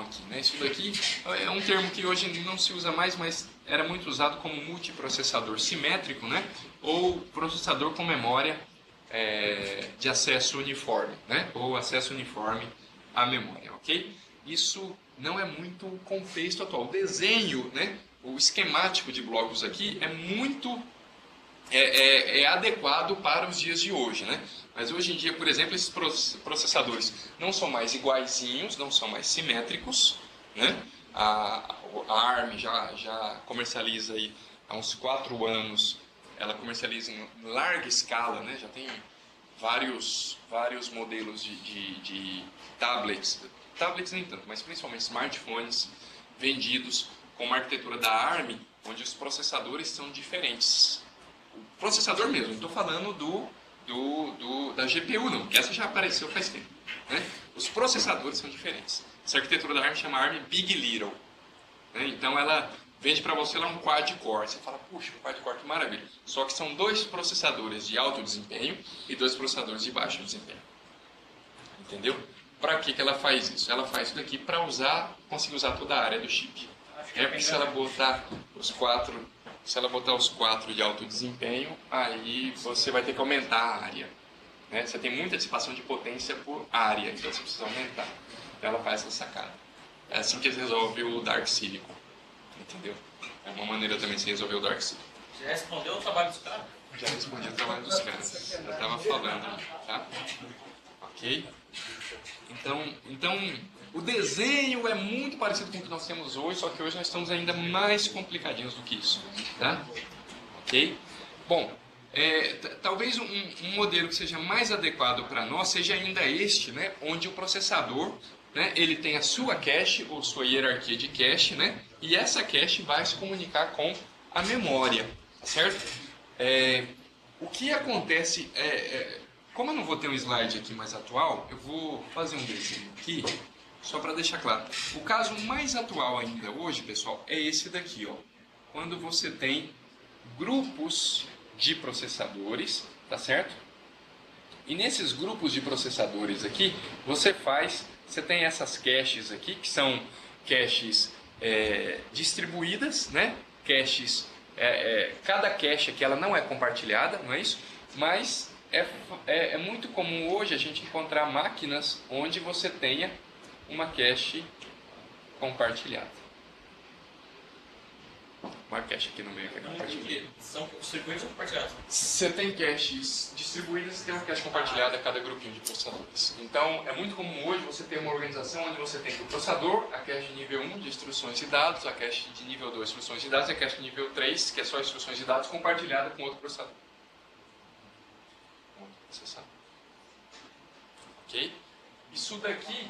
aqui, né? Isso daqui é um termo que hoje não se usa mais, mas era muito usado como multiprocessador simétrico, né? Ou processador com memória de acesso uniforme, né? Ou acesso uniforme à memória, ok? Isso não é muito o contexto atual. O desenho, né? O esquemático de blocos aqui é muito adequado para os dias de hoje, né? Mas hoje em dia, por exemplo, esses processadores não são mais iguaizinhos, não são mais simétricos, né? A ARM já comercializa aí há uns 4 anos, ela comercializa em larga escala, né? Já tem vários modelos de tablets nem tanto, mas principalmente smartphones vendidos com uma arquitetura da ARM, onde os processadores são diferentes. O processador mesmo, não estou falando da GPU não, porque essa já apareceu faz tempo, né? Os processadores são diferentes. Essa arquitetura da ARM chama ARM Big Little, né? Então ela vende para você lá um quad-core. Você fala, puxa, um quad-core, que maravilha. Só que são 2 processadores de alto desempenho e 2 processadores de baixo desempenho. Entendeu? Para que ela faz isso? Ela faz isso daqui para conseguir usar toda a área do chip. Porque se ela botar os 4 de alto desempenho, aí você vai ter que aumentar a área, né? Você tem muita dissipação de potência por área, então você precisa aumentar. Então ela faz essa sacada. É assim que eles resolvem o Dark Silicon, entendeu? É uma maneira também de se resolver o Dark Silicon. Já respondeu o trabalho dos caras? Já respondi o trabalho dos caras. Já estava falando, tá? Ok? Então, o desenho é muito parecido com o que nós temos hoje, só que hoje nós estamos ainda mais complicadinhos do que isso, tá? Ok? Bom, talvez um modelo que seja mais adequado para nós seja ainda este, né? Onde o processador, né, ele tem a sua cache ou sua hierarquia de cache, né? E essa cache vai se comunicar com a memória, certo? O que acontece como eu não vou ter um slide aqui mais atual, eu vou fazer um desenho aqui, só para deixar claro. O caso mais atual ainda hoje, pessoal, é esse daqui, ó. Quando você tem grupos de processadores, tá certo? E nesses grupos de processadores aqui, você tem essas caches aqui, que são caches distribuídas, né? Caches, cada cache aqui ela não é compartilhada, não é isso? Mas é muito comum hoje a gente encontrar máquinas onde você tenha uma cache compartilhada. Uma cache aqui no meio que é compartilhada. São distribuídos ou compartilhados? Você tem caches distribuídas e tem uma cache compartilhada a cada grupinho de processadores. Então, é muito comum hoje você ter uma organização onde você tem o processador, a cache de nível 1 de instruções e dados, a cache de nível 2 de instruções e dados e a cache de nível 3, que é só instruções de dados, compartilhada com outro processador. Ok? Isso daqui,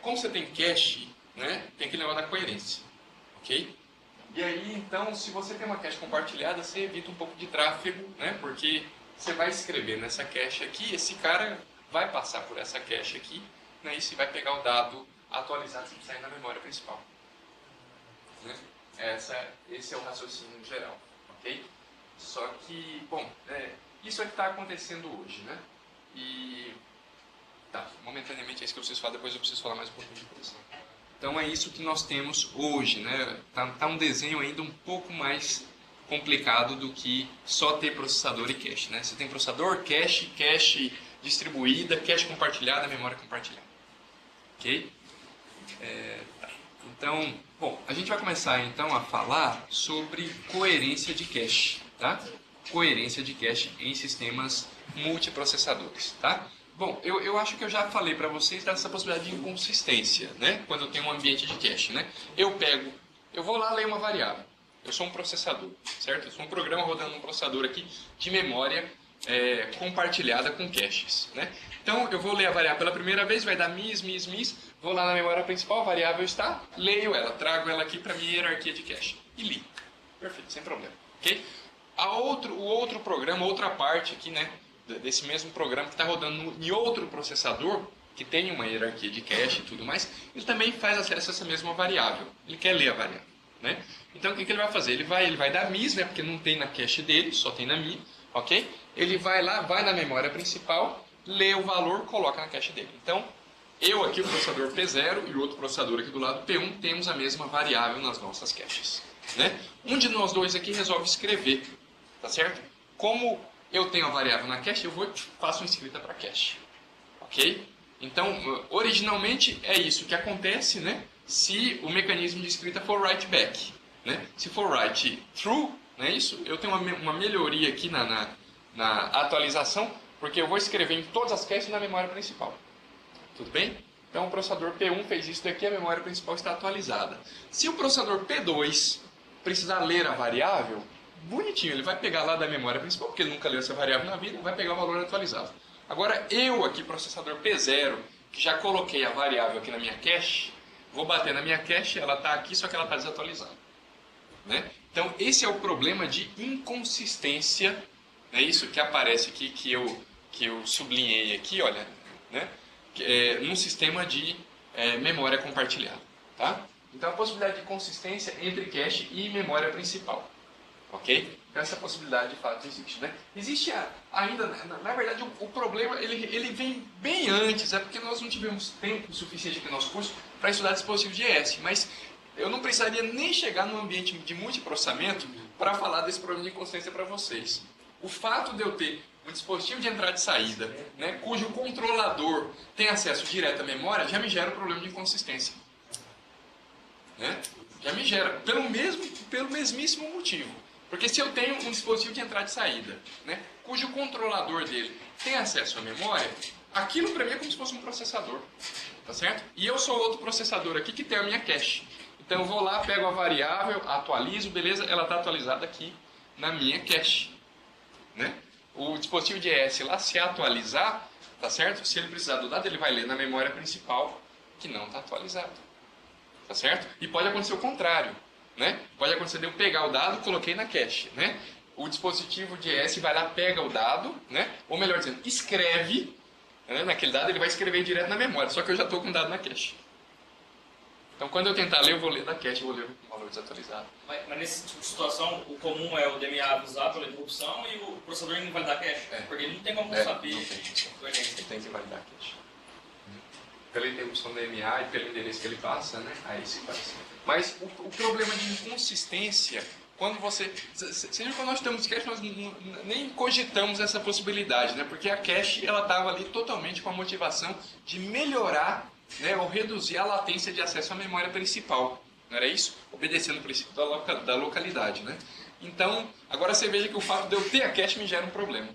como você tem cache, né, tem aquele negócio da coerência. Ok? E aí, então, se você tem uma cache compartilhada, você evita um pouco de tráfego, né, porque você vai escrever nessa cache aqui, esse cara vai passar por essa cache aqui, né, e você vai pegar o dado atualizado sem sair na memória principal. Né? Esse é o raciocínio geral. Ok? Só que, bom, isso é o que está acontecendo hoje, né? E momentaneamente é isso que eu preciso falar, depois eu preciso falar mais um pouquinho de coisa. Então é isso que nós temos hoje, né? Tá um desenho ainda um pouco mais complicado do que só ter processador e cache, né? Você tem processador, cache distribuída, cache compartilhada, memória compartilhada. Ok? Então, bom, a gente vai começar então a falar sobre coerência de cache, tá? Coerência de cache em sistemas multiprocessadores, tá? Bom, eu acho que eu já falei para vocês dessa possibilidade de inconsistência, né? Quando eu tenho um ambiente de cache, né? Eu vou lá ler uma variável. Eu sou um processador, certo? Eu sou um programa rodando um processador aqui de memória compartilhada com caches, né? Então, eu vou ler a variável pela primeira vez, vai dar miss, vou lá na memória principal, a variável está, leio ela, trago ela aqui para minha hierarquia de cache e li. Perfeito, sem problema, ok? O outro programa, outra parte aqui, né, desse mesmo programa que está rodando em outro processador, que tem uma hierarquia de cache e tudo mais, ele também faz acesso a essa mesma variável. Ele quer ler a variável, né? Então, o que ele vai fazer? Ele vai dar miss, né, porque não tem na cache dele, só tem na minha, ok? Ele vai lá, vai na memória principal, lê o valor, coloca na cache dele. Então, eu aqui, o processador P0 e o outro processador aqui do lado P1, temos a mesma variável nas nossas caches, né? Um de nós dois aqui resolve escrever, tá certo? Como eu tenho a variável na cache, eu faço uma escrita para cache, ok? Então, originalmente é isso que acontece, né? Se o mecanismo de escrita for write back, né? Se for write through, não é isso? Eu tenho uma melhoria aqui na atualização, porque eu vou escrever em todas as caches na memória principal. Tudo bem? Então o processador P1 fez isso daqui, a memória principal está atualizada. Se o processador P2 precisar ler a variável, bonitinho, ele vai pegar lá da memória principal, porque ele nunca leu essa variável na vida, vai pegar o valor atualizado. Agora eu aqui, processador P0, que já coloquei a variável aqui na minha cache, vou bater na minha cache, ela está aqui, só que ela está desatualizada, né? Então esse é o problema de inconsistência, é isso que aparece aqui, que eu sublinhei aqui, olha, né? Num sistema de memória compartilhada, tá? Então a possibilidade de consistência entre cache e memória principal, ok? Então essa possibilidade de fato existe, né? Existe ainda, na verdade o problema ele vem bem antes, é porque nós não tivemos tempo suficiente aqui no nosso curso para estudar dispositivos de ES, mas eu não precisaria nem chegar no ambiente de multiprocessamento para falar desse problema de inconsistência para vocês. O fato de eu ter um dispositivo de entrada e saída, né, cujo controlador tem acesso direto à memória, já me gera um problema de inconsistência, né? Já me gera, pelo mesmíssimo motivo. Porque se eu tenho um dispositivo de entrada e saída, né, cujo controlador dele tem acesso à memória, aquilo para mim é como se fosse um processador, tá certo? E eu sou outro processador aqui que tem a minha cache. Então eu vou lá, pego a variável, atualizo, beleza, ela está atualizada aqui na minha cache, né? O dispositivo de ES lá, se atualizar, tá certo? Se ele precisar do dado, ele vai ler na memória principal que não está atualizado, tá certo? E pode acontecer o contrário, né? Pode acontecer de eu pegar o dado, coloquei na cache, né? O dispositivo de ES vai lá, pega o dado, né? Ou melhor dizendo, escreve, né? Naquele dado ele vai escrever direto na memória, só que eu já estou com o dado na cache. Então, quando eu tentar ler, eu vou ler da cache, eu vou ler o valor desatualizado. Mas nesse tipo de situação, o comum é o DMA avisar pela interrupção e o processador invalidar a cache. Porque ele não tem como saber. Não tem. Ele tem que invalidar a cache. Pela interrupção do DMA e pelo endereço que ele passa, né? Aí se faz. Mas o problema de inconsistência, quando você... Você viu que quando nós temos cache, nós nem cogitamos essa possibilidade, né? Porque a cache, ela estava ali totalmente com a motivação de melhorar, né, ou reduzir a latência de acesso à memória principal. Não era isso? Obedecendo o princípio da localidade, né? Então, agora você veja que o fato de eu ter a cache me gera um problema.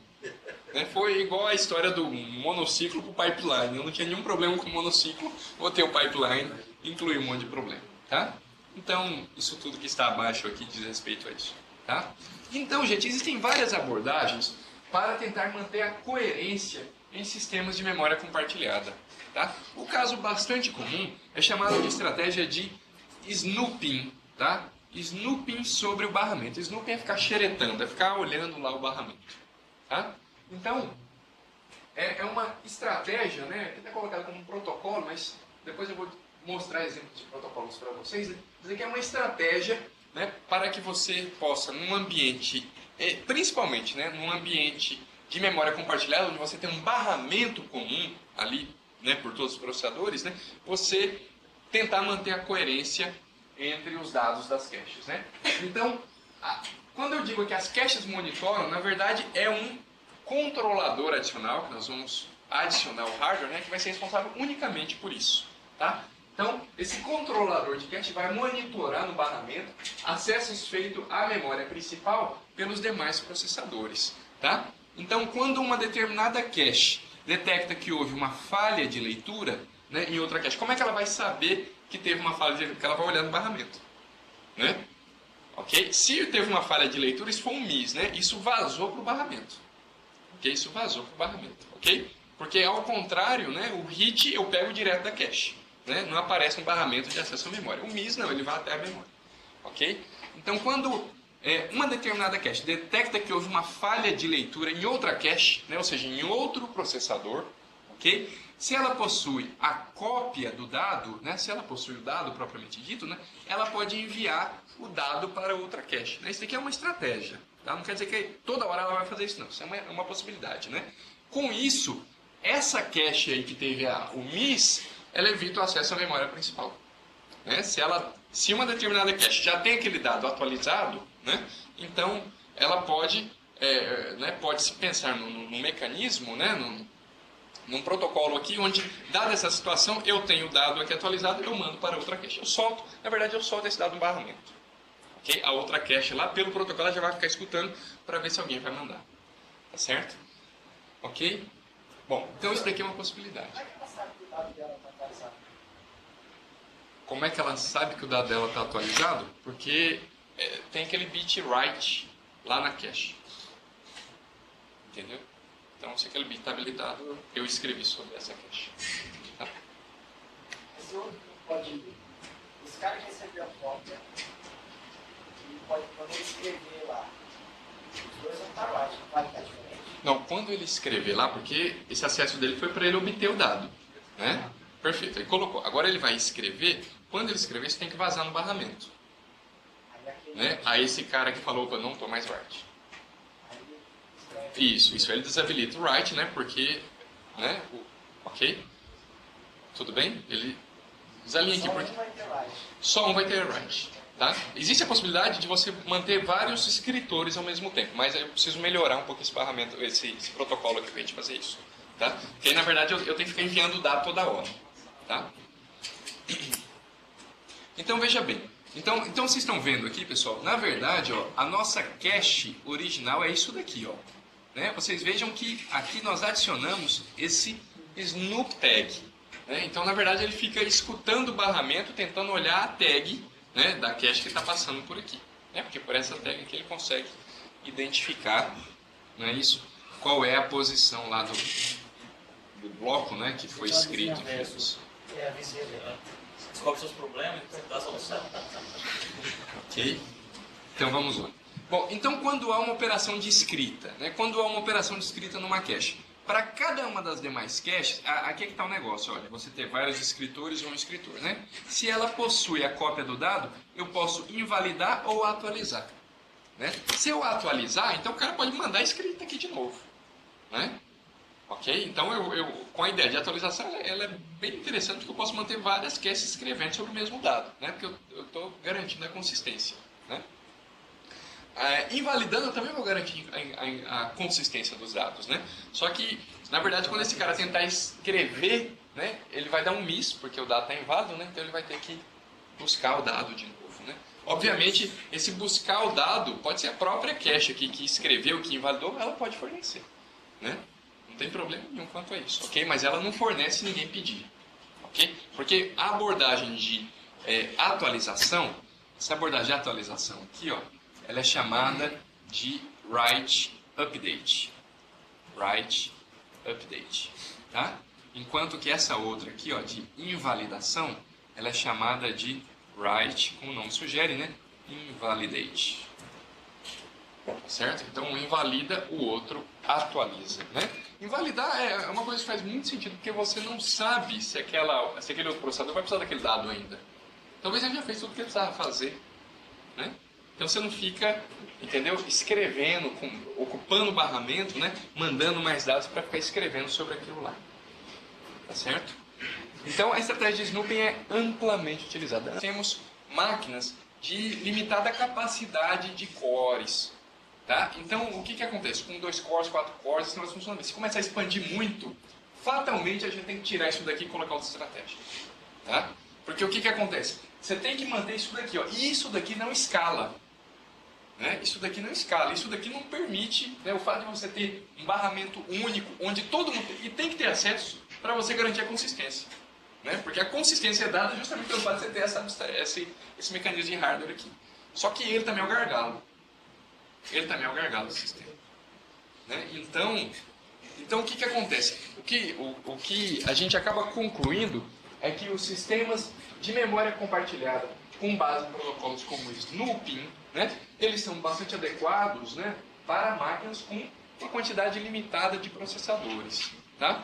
Né? Foi igual a história do monociclo com o pipeline. Eu não tinha nenhum problema com o monociclo, vou ter o pipeline, inclui um monte de problema. Tá? Então, isso tudo que está abaixo aqui diz respeito a isso. Tá? Então, gente, existem várias abordagens para tentar manter a coerência em sistemas de memória compartilhada. Tá? O caso bastante comum é chamado de estratégia de snooping, tá? Snooping sobre o barramento. Snooping é ficar xeretando, é ficar olhando lá o barramento. Tá? Então, é uma estratégia, né? Aqui está colocado como um protocolo, mas depois eu vou mostrar exemplos de protocolos para vocês. Né? Dizer que é uma estratégia, né, para que você possa, num ambiente, principalmente, né, num ambiente de memória compartilhada, onde você tem um barramento comum ali, né, por todos os processadores, né, você tentar manter a coerência entre os dados das caches, né? Então, quando eu digo que as caches monitoram, na verdade é um controlador adicional, que nós vamos adicionar o hardware, né, que vai ser responsável unicamente por isso. Tá? Então, esse controlador de cache vai monitorar no barramento acessos feitos à memória principal pelos demais processadores. Tá? Então, quando uma determinada cache detecta que houve uma falha de leitura, né, em outra cache, como é que ela vai saber que teve uma falha de leitura? Porque ela vai olhar no barramento. Né? Okay? Se teve uma falha de leitura, isso foi um miss, né? Isso vazou para o barramento. Okay? Isso vazou para o barramento. Okay? Porque, ao contrário, né, o hit eu pego direto da cache. Né? Não aparece um barramento de acesso à memória. O miss não, ele vai até a memória. Okay? Então, quando uma determinada cache detecta que houve uma falha de leitura em outra cache, né, ou seja, em outro processador, okay? Se ela possui a cópia do dado, né, se ela possui o dado propriamente dito, né, ela pode enviar o dado para outra cache. Né? Isso aqui é uma estratégia. Tá? Não quer dizer que toda hora ela vai fazer isso, não. Isso é uma possibilidade. Né? Com isso, essa cache aí que teve o miss ela evita o acesso à memória principal. Né? Se uma determinada cache já tem aquele dado atualizado, né? Então ela pode se pensar num mecanismo, né? Num protocolo aqui, onde, dada essa situação, eu tenho o dado aqui atualizado e eu mando para outra cache. Eu solto esse dado no barramento. Okay? A outra cache lá, pelo protocolo, ela já vai ficar escutando para ver se alguém vai mandar. Tá certo? Ok? Bom, então isso daqui é uma possibilidade. Como é que ela sabe que o dado dela está atualizado? Porque tem aquele bit write lá na cache. Entendeu? Então, se aquele bit está habilitado, eu escrevi sobre essa cache. Tá? Esse outro pode ir. Esse cara que recebeu a cópia, ele pode, quando ele escrever lá, os dois vão estar lá, não vai ficar diferente? Não, quando ele escrever lá, porque esse acesso dele foi para ele obter o dado. Né? Perfeito, ele colocou. Agora ele vai escrever. Quando ele escrever, isso tem que vazar no barramento. Né? Aí esse cara que falou, opa, não estou mais write. Isso ele desabilita o write, né? Porque, né? Ok? Tudo bem? Ele desalinha aqui porque só um vai ter write, tá? Existe a possibilidade de você manter vários escritores ao mesmo tempo, mas eu preciso melhorar um pouco esse barramento, esse protocolo aqui pra gente fazer isso, tá? Porque aí, na verdade, eu tenho que ficar enviando o dado toda hora, tá? Então veja bem. Então vocês estão vendo aqui, pessoal, na verdade, ó, a nossa cache original é isso daqui, ó. Né? Vocês vejam que aqui nós adicionamos esse snoop tag. Né? Então, na verdade, ele fica escutando o barramento, tentando olhar a tag, né, da cache que está passando por aqui. Né? Porque por essa tag aqui ele consegue identificar, não é isso? Qual é a posição lá do bloco, né, que foi escrito. Descobre seus problemas e dá a solução. Ok? Então vamos lá. Bom, então quando há uma operação de escrita, né? Quando há uma operação de escrita numa cache, para cada uma das demais caches, aqui é que está o negócio, olha, você ter vários escritores ou um escritor, né? Se ela possui a cópia do dado, eu posso invalidar ou atualizar, né? Se eu atualizar, então o cara pode mandar escrita aqui de novo, né? Ok? Então com a ideia de atualização, ela é bem interessante porque eu posso manter várias caches escrevendo sobre o mesmo dado, né? Porque eu estou garantindo a consistência, né? Invalidando, eu também vou garantir a consistência dos dados, né? Só que, na verdade, quando esse cara tentar escrever, né, ele vai dar um miss, porque o dado está inválido, né? Então ele vai ter que buscar o dado de novo, né? Obviamente, esse buscar o dado pode ser a própria cache aqui que escreveu, que invalidou, ela pode fornecer, né? Não tem problema nenhum quanto a isso, ok? Mas ela não fornece se ninguém pedir, ok? Porque a abordagem de atualização, essa abordagem de atualização aqui, ó, ela é chamada de write update. Write update, tá? Enquanto que essa outra aqui, ó, de invalidação, ela é chamada de write, como o nome sugere, né? Invalidate. Certo? Então, um invalida, o outro atualiza, né? Invalidar é uma coisa que faz muito sentido, porque você não sabe se aquele outro processador vai precisar daquele dado ainda. Talvez ele já fez tudo o que ele precisava fazer, né? Então você não fica, entendeu, escrevendo, ocupando o barramento, né? Mandando mais dados para ficar escrevendo sobre aquilo lá. Tá certo? Então a estratégia de snooping é amplamente utilizada. Nós temos máquinas de limitada capacidade de cores. Tá? Então o que acontece? Com 2 cores, 4 cores, esse negócio funciona bem. Se começar a expandir muito, fatalmente a gente tem que tirar isso daqui e colocar outra estratégia. Tá? Porque o que acontece? Você tem que manter isso daqui, ó. E isso daqui não escala. Né? Isso daqui não escala, isso daqui não permite, né, o fato de você ter um barramento único, onde todo mundo tem que ter acesso para você garantir a consistência. Né? Porque a consistência é dada justamente pelo fato de você ter esse mecanismo de hardware aqui. Só que ele também é o gargalo. Ele também é o gargalo do sistema. Né? Então o que acontece? O que a gente acaba concluindo é que os sistemas de memória compartilhada com base em protocolos como o snooping, né, eles são bastante adequados, né, para máquinas com uma quantidade limitada de processadores. Tá?